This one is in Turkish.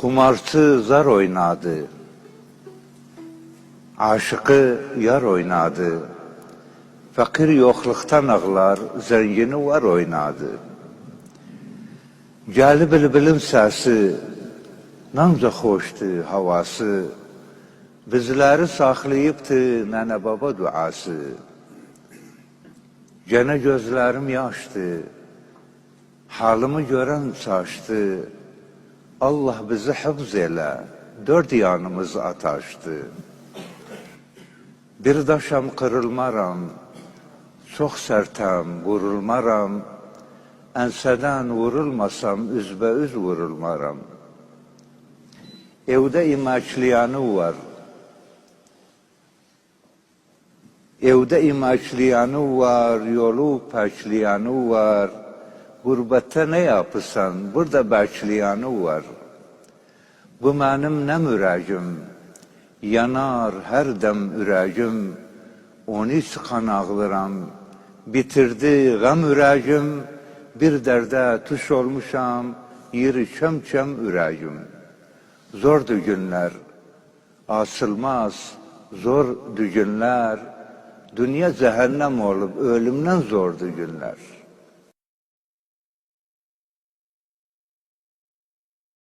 Kumarçı zar oynadı, aşıkı yar oynadı. Fakir yokluktan ağlar, zengini var oynadı. Cali bülbülün sesi, namca hoştu havası. Bizleri saklayıptı nene baba duası. Gene gözlerim yaştı, halımı gören şaştı. Allah bizi hıfz elə, dört yanımız ataştı. Bir daşam kırılmaram, çok sertem vurulmaram. Enseden vurulmasam üzbeüz vurulmaram. Evde imaçlayanı var. Evde imaçlayanı var, yolu paçlayanı var. Gurbette ne yapırsan, burada bekleyanı var. Bu benim ne mürecim, yanar her dem ürecim. Onu sıkan ağlıram, bitirdi gam ürecim. Bir derde tuş olmuşam, yeri çöm ürecim. Zordu günler, asılmaz, zor günler. Dünya cehennem olup ölümden zordu günler.